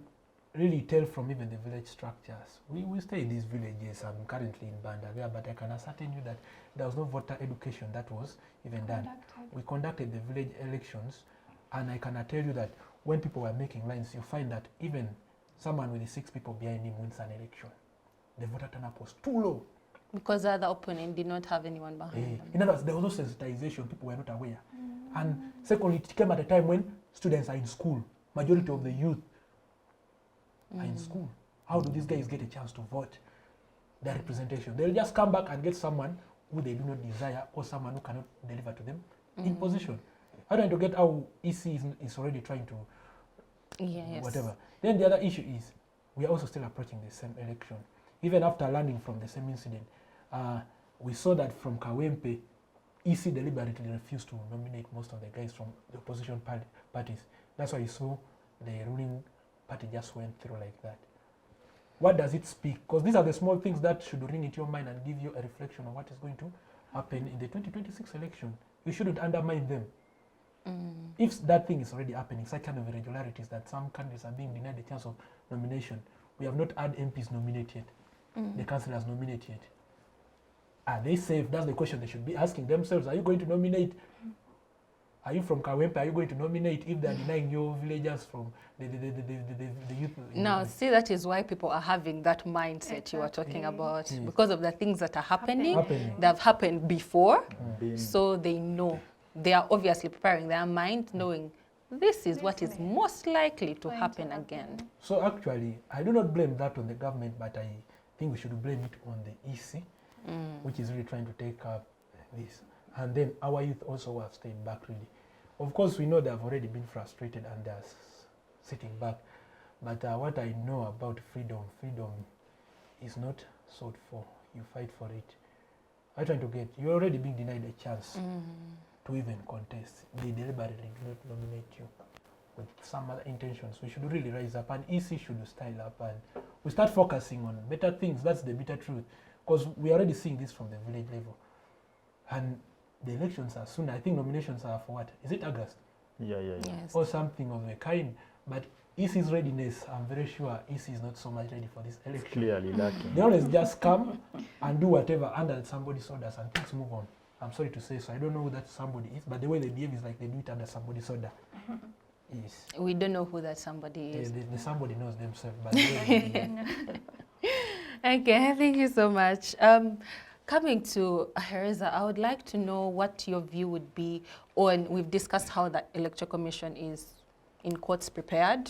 really tell from even the village structures. We stay in these villages. I'm currently in Bandagea, but I can ascertain you that there was no voter education that was even done. We conducted the village elections, and I can tell you that when people were making lines, you find that even someone with the 6 people behind him wins an election. The voter turnout was too low. Because the other opponent did not have anyone behind them. In other words, there was no sensitization, people were not aware. And secondly, it came at a time when students are in school. Majority of the youth are in school. How do these guys get a chance to vote? Their representation. They'll just come back and get someone who they do not desire or someone who cannot deliver to them in position. I don't to get how EC is already trying to whatever. Then the other issue is we are also still approaching the same election. Even after learning from the same incident, we saw that from Kawempe, EC deliberately refused to nominate most of the guys from the opposition parties. That's why you saw the ruling party just went through like that. What does it speak? Because these are the small things that should ring into your mind and give you a reflection of what is going to happen in the 2026 election. You shouldn't undermine them. If that thing is already happening, such kind of irregularities that some candidates are being denied the chance of nomination, we have not had MPs nominated. The councillors nominated. Are they safe? That's the question they should be asking themselves. Are you going to nominate? Are you from Kawempe? Are you going to nominate if they're denying your villagers from the youth? Now, see, that is why people are having that mindset you were talking about. Because of the things that are happening. They have happened before, so they know. They are obviously preparing their mind, knowing this is what is most likely to happen again. So actually, I do not blame that on the government, but I think we should blame it on the EC, which is really trying to take up this. And then our youth also have stayed back really. Of course, we know they have already been frustrated and they're sitting back. But what I know about freedom is not sought for. You fight for it. I'm trying to get, you're already being denied a chance to even contest. They deliberately do not nominate you with some other intentions. We should really rise up, and EC should style up, and we start focusing on better things. That's the bitter truth, because we're already seeing this from the village level. And the elections are soon. I think nominations are for what? Is it August? Yeah. Yes. Or something of the kind. But EC's readiness, I'm very sure EC is not so much ready for this election. It's clearly lacking. They always just come and do whatever under somebody's orders and things move on. I'm sorry to say so. I don't know who that somebody is, but the way they behave is like they do it under somebody's order. Yes. We don't know who that somebody is. The somebody knows themselves. But Okay, thank you so much. Coming to Ahereza, I would like to know what your view would be on, we've discussed how the Electoral Commission is, in quotes, prepared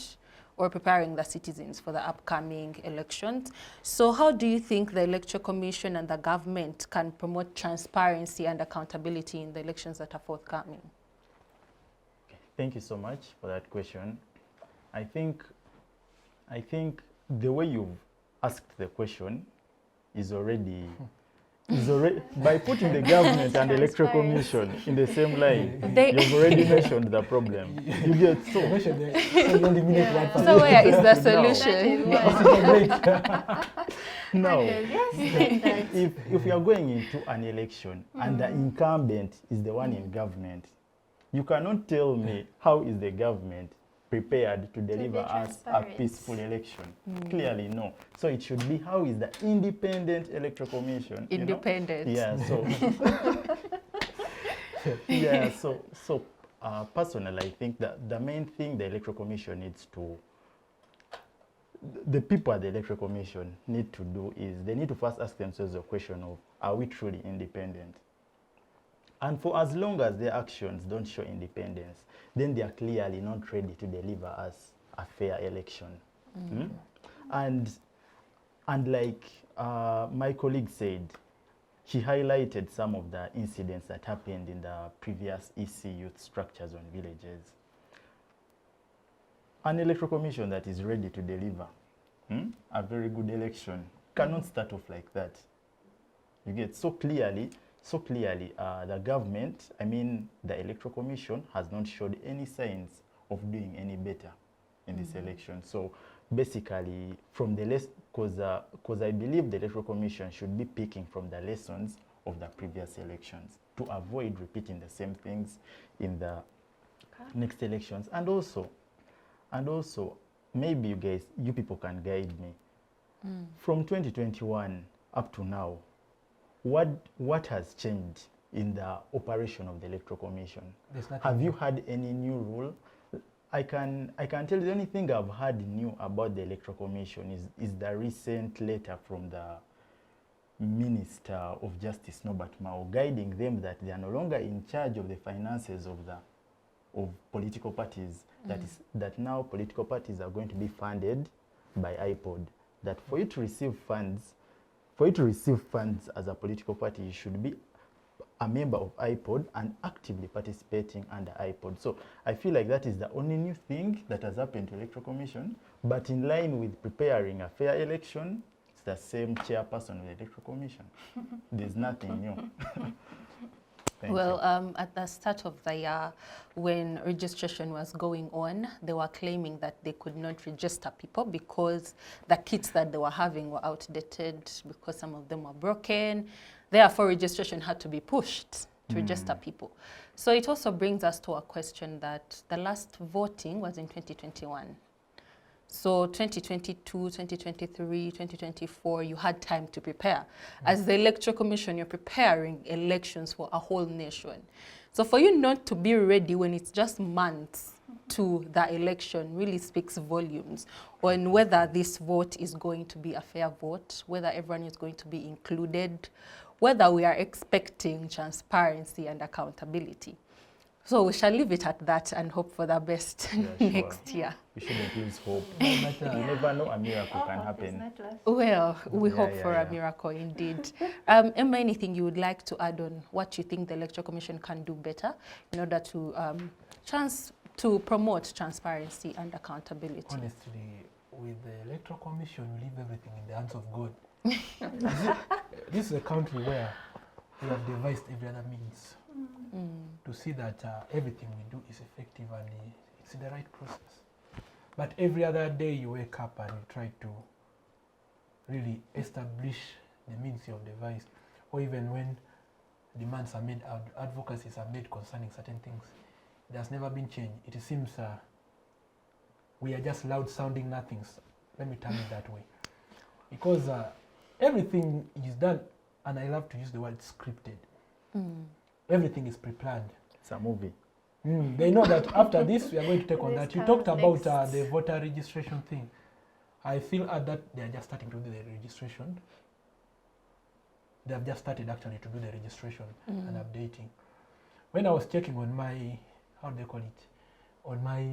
or preparing the citizens for the upcoming elections. So how do you think the Electoral Commission and the government can promote transparency and accountability in the elections that are forthcoming? Thank you so much for that question. I think the way you've asked the question is already by putting the government and the Electoral Commission in the same line, you've already mentioned the problem. You get so. So where is the solution? No, if you are going into an election and the incumbent is the one in government, you cannot tell me how is the government prepared to deliver us a peaceful election. Clearly no. So it should be how is the independent Electoral Commission. Independent. Yeah, so yeah, so personally I think that the main thing the Electoral Commission needs to, the people at the Electoral Commission need to do is they need to first ask themselves the question of, are we truly independent? And for as long as their actions don't show independence, then they are clearly not ready to deliver us a fair election. And like my colleague said, he highlighted some of the incidents that happened in the previous EC youth structures on villages. An Electoral Commission that is ready to deliver a very good election cannot start off like that. You get so clearly, the government, I mean the Electoral Commission, has not showed any signs of doing any better in this election. So basically, from the because I believe the Electoral Commission should be picking from the lessons of the previous elections to avoid repeating the same things in the next elections. And also, maybe you people can guide me. From 2021 up to now, what has changed in the operation of the Electoral Commission? Have you had any new rule? I can tell you the only thing I've heard new about the Electoral Commission is the recent letter from the Minister of Justice, Norbert Mao, guiding them that they are no longer in charge of the finances of political parties. That now political parties are going to be funded by IPOD. That for you to receive funds as a political party, you should be a member of IPOD and actively participating under IPOD. So I feel like that is the only new thing that has happened to Electoral Commission. But in line with preparing a fair election, it's the same chairperson of the Electoral Commission. There's nothing new. At the start of the year, when registration was going on, they were claiming that they could not register people because the kits that they were having were outdated, because some of them were broken. Therefore, registration had to be pushed to register people. So it also brings us to a question that the last voting was in 2021. So 2022, 2023, 2024, you had time to prepare. As the Electoral Commission, you're preparing elections for a whole nation. So for you not to be ready when it's just months to the election really speaks volumes on whether this vote is going to be a fair vote, whether everyone is going to be included, whether we are expecting transparency and accountability. So we shall leave it at that and hope for the best next year. We shouldn't lose hope. You never know, a miracle can happen. Well, we hope for a miracle indeed. Emma, anything you would like to add on what you think the Electoral Commission can do better in order to promote transparency and accountability? Honestly, with the Electoral Commission, we leave everything in the hands of God. This is a country where we have devised every other means to see that everything we do is effective and it's the right process. But every other day you wake up and you try to really establish the means you have devised, or even when demands are made, advocacies are made concerning certain things, there's never been change. It seems we are just loud sounding nothings. Let me term it that way. Because everything is done, and I love to use the word scripted. Everything is pre-planned. It's a movie. They know that after this we are going to take on that. You talked about the voter registration thing. I feel at that they are just starting to do the registration. They have just started actually to do the registration and updating. When I was checking on my, how do they call it, on my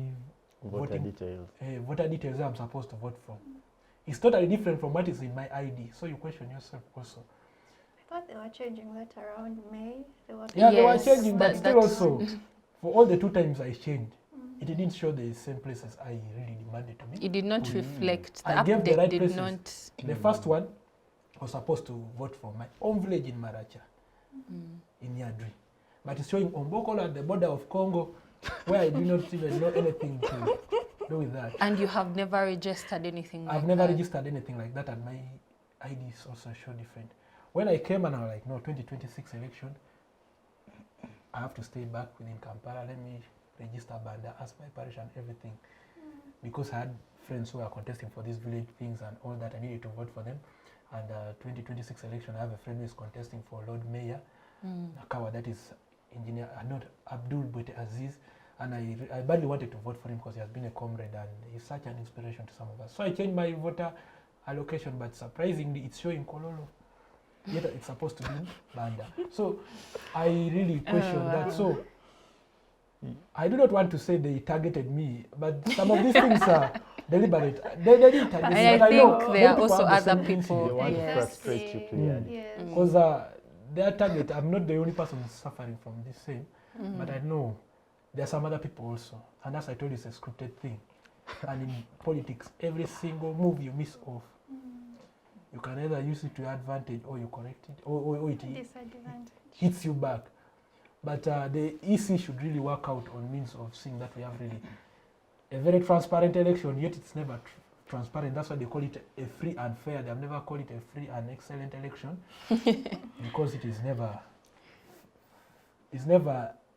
Voter details. voter details that I'm supposed to vote from, it's totally different from what is in my ID. So you question yourself also. I thought they were changing that around May. They were Yeah, they were Yes, changing, but still that's- also, for all the 2 times I changed, it didn't show the same places I really demanded to be. It did not reflect, the I gave the update right did places. not. The first one was supposed to vote for my own village in Maracha, in Yadri. But it's showing Ombokolo at the border of Congo, where I do not even know anything to do with that. And you have never registered anything like I've never that? registered anything like that, and my IDs also show different. When I came and I was like, no, 2026 election, I have to stay back within Kampala. Let me register Banda, ask my parish and everything. Because I had friends who are contesting for these village things and all that, I needed to vote for them. And 2026 election, I have a friend who is contesting for Lord Mayor, Nakawa, that is engineer, not Abdul Bwete Aziz. And I badly wanted to vote for him because he has been a comrade and he's such an inspiration to some of us. So I changed my voter allocation, but surprisingly, it's showing Kololo. Yet it's supposed to be Banda. So I really question that. So I do not want to say they targeted me, but some of these things are deliberate. They didn't target me, And but I know think there are many people also have the other same people. They want to Yes. frustrate you clearly. Yes. Because their target, I'm not the only person suffering from this same, but I know there are some other people also. And as I told you, it's a scripted thing. And in politics, every single move you miss off, you can either use it to your advantage or you correct it, or it Disadvantage. hits you back. But the EC should really work out on means of seeing that we have really a very transparent election, yet it's never transparent. That's why they call it a free and fair. They have never called it a free and excellent election because it is never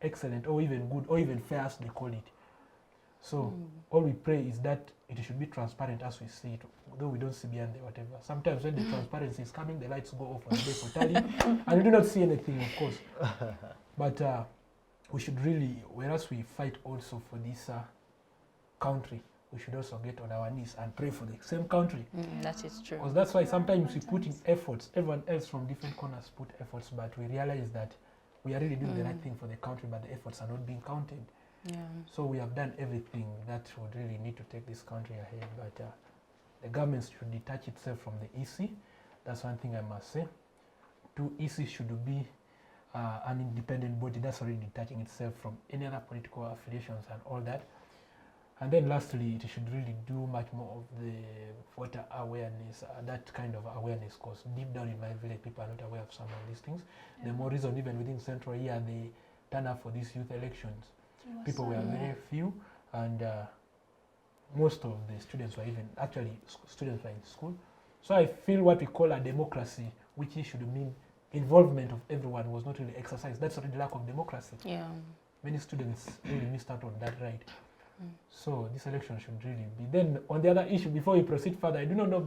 excellent or even good or even fair as they call it. So all we pray is that it should be transparent as we see it, though we don't see beyond the whatever. Sometimes when the transparency is coming, the lights go off on the day for tally, and we do not see anything, of course. But we should really, whereas we fight also for this country, we should also get on our knees and pray for the same country. That is true. Because that's why sometimes we put in efforts, everyone else from different corners put efforts, but we realize that we are really doing the right thing for the country, but the efforts are not being counted. Yeah. So we have done everything that would really need to take this country ahead, but the government should detach itself from the EC. That's one thing I must say. 2, EC should be an independent body that's already detaching itself from any other political affiliations and all that. And then lastly, it should really do much more of the voter awareness, that kind of awareness, because deep down in my village, people are not aware of some of these things. The more reason, even within Central here, they turn up for these youth elections. People were very few, and most of the students were even, actually, students were in school. So I feel what we call a democracy, which should mean involvement of everyone, was not really exercised. That's already lack of democracy. Yeah. Many students really missed out on that right. So this election should really be. Then on the other issue, before we proceed further, I do not know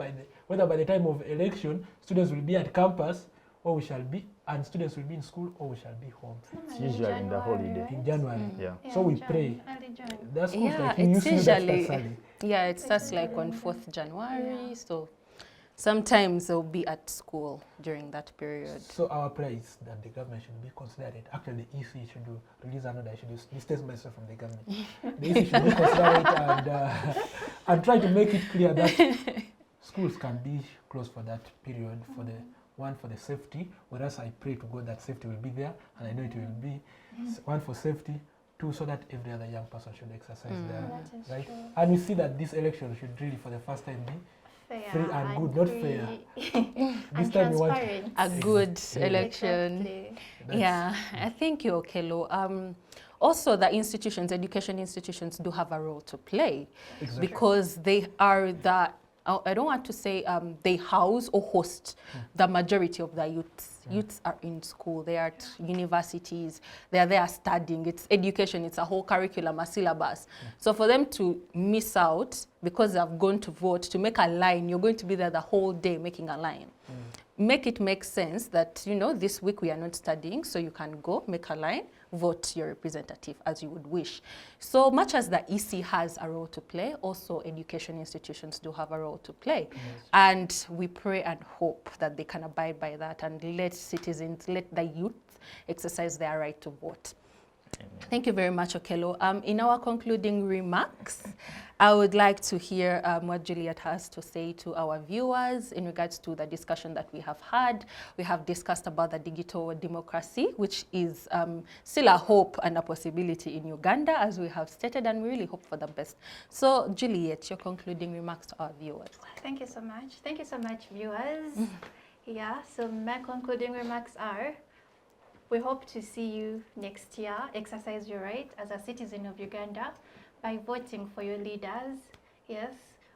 whether by the time of election, students will be at campus, or we shall be, and students will be in school, or we shall be home. It's usually in the holiday. In January. Yeah. So we Jan, pray. early Jan. That's cool. Yeah, Like you it's see that usually, starts early. yeah, it starts like on 4th January, so sometimes they'll be at school during that period. So our prayer is that the government should be considerate. Actually, the EC should release another. I should distance myself from the government. The EC should be considerate and try to make it clear that schools can be closed for that period for the one for the safety. Whereas I pray to God that safety will be there, and I know it will be one for safety. 2, so that every other young person should exercise their That is right. true. And we see that this election should really, for the first time, be Fair free and good, not fair. free This and time we want transparent. A good Yeah. election. Exactly. That's- Yeah, I thank you, Okello. Also, the institutions, education institutions do have a role to play Exactly. because they are the, I don't want to say they house or host the majority of the youths. Youths are in school, they are at universities, they are there studying. It's education, it's a whole curriculum, a syllabus. So for them to miss out because they've gone to vote, to make a line, you're going to be there the whole day making a line. make it make sense that, you know, this week we are not studying, so you can go, make a line, vote your representative as you would wish. So much as the EC has a role to play, also education institutions do have a role to play. Yes. And we pray and hope that they can abide by that and let citizens, let the youth exercise their right to vote. Amen. Thank you very much, Okello. In our concluding remarks, I would like to hear what Jliet has to say to our viewers in regards to the discussion that we have had. We have discussed about the digital democracy, which is still a hope and a possibility in Uganda, as we have stated, and we really hope for the best. So, Jliet, your concluding remarks to our viewers. Thank you so much. Thank you so much, viewers. Yeah, so my concluding remarks are, we hope to see you next year exercise your right as a citizen of Uganda by voting for your leaders. Yes,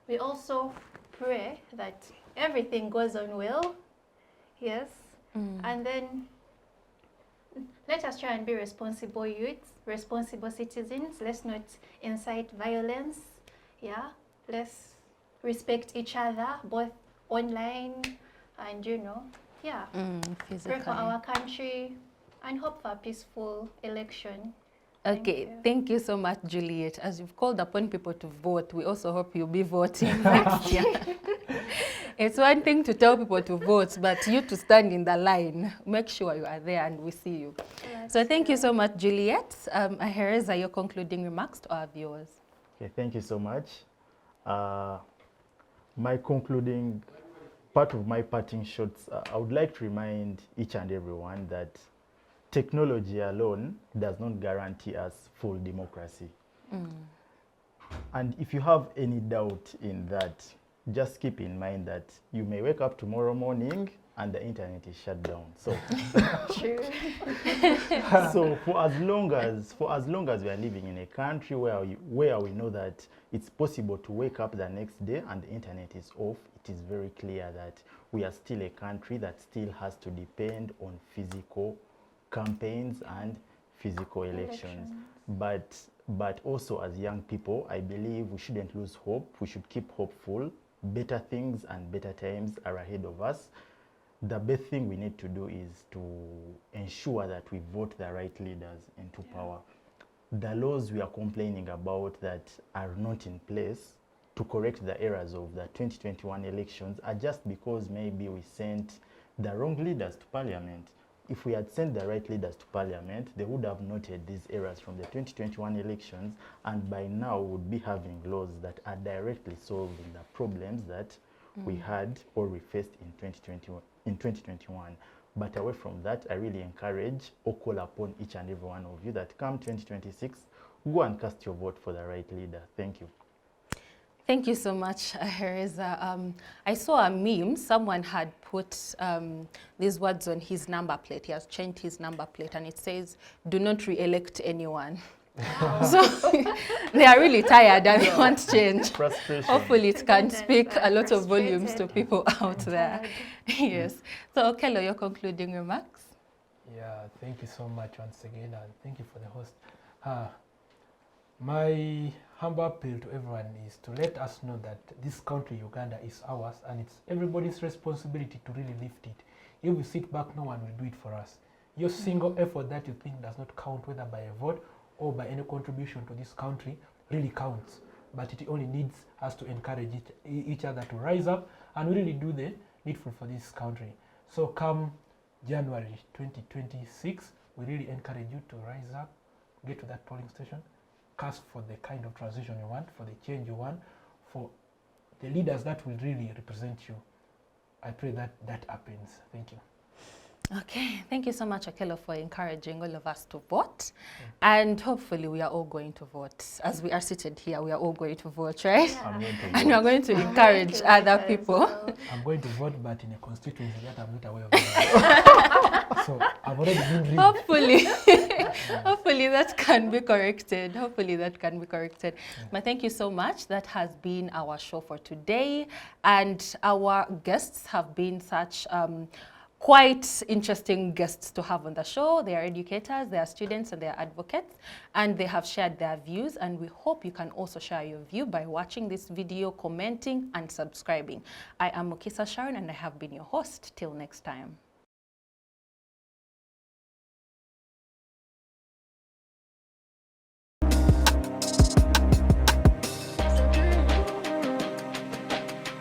we also pray that everything goes on well. Yes, and then let us try and be responsible youths, responsible citizens. Let's not incite violence. Yeah, let's respect each other, both online and, you know, yeah, pray for our country and hope for a peaceful election. Okay, thank you so much, Jliet. As you've called upon people to vote, we also hope you'll be voting next year. It's one thing to tell people to vote, but you to stand in the line. Make sure you are there and we see you. Yes, so thank you so much, Jliet. Ahereza, your concluding remarks to our viewers. Okay, thank you so much. My concluding part of my parting shots, I would like to remind each and everyone that technology alone does not guarantee us full democracy. And if you have any doubt in that, just keep in mind that you may wake up tomorrow morning and the internet is shut down. So, True. So for as long as we are living in a country where we know that it's possible to wake up the next day and the internet is off, it is very clear that we are still a country that still has to depend on physical campaigns and physical elections. But also as young people, I believe we shouldn't lose hope. We should keep hopeful. Better things and better times are ahead of us. The best thing we need to do is to ensure that we vote the right leaders into power. The laws we are complaining about that are not in place to correct the errors of the 2021 elections are just because maybe we sent the wrong leaders to parliament. If we had sent the right leaders to parliament, they would have noted these errors from the 2021 elections, and by now we would be having laws that are directly solving the problems that we had or we faced in 2021. But away from that, I really encourage or call upon each and every one of you that come 2026, go and cast your vote for the right leader. Thank you. Thank you so much, Ahereza. I saw a meme. Someone had put these words on his number plate. He has changed his number plate, and it says, "Do not re-elect anyone." So they are really tired and they want change. Frustration. Hopefully it can speak a lot of volumes to people out there. Yes. So, Okello, your concluding remarks? Yeah, thank you so much once again, and thank you for the host. My humble appeal to everyone is to let us know that this country, Uganda, is ours, and it's everybody's responsibility to really lift it. If we sit back, no one will do it for us. Your single effort that you think does not count, whether by a vote or by any contribution to this country, really counts. But it only needs us to encourage each other to rise up and really do the needful for this country. So come January 2026, we really encourage you to rise up, get to that polling station, cast for the kind of transition you want, for the change you want, for the leaders that will really represent you. I pray that that happens. Thank you. Okay, thank you so much, Okello, for encouraging all of us to vote. And hopefully we are all going to vote. As we are seated here, we are all going to vote, right? Yeah. I'm going to And vote. we are going to encourage other people. I'm going to vote, but in a constituency that I'm not aware of. So I've already been reading. Hopefully, hopefully that can be corrected. Hopefully that can be corrected. But thank you so much. That has been our show for today. And our guests have been such quite interesting guests to have on the show. They are educators, they are students, and they are advocates, and they have shared their views, and we hope you can also share your view by watching this video, commenting, and subscribing. I am Mukisa Sharon, and I have been your host. Till next time.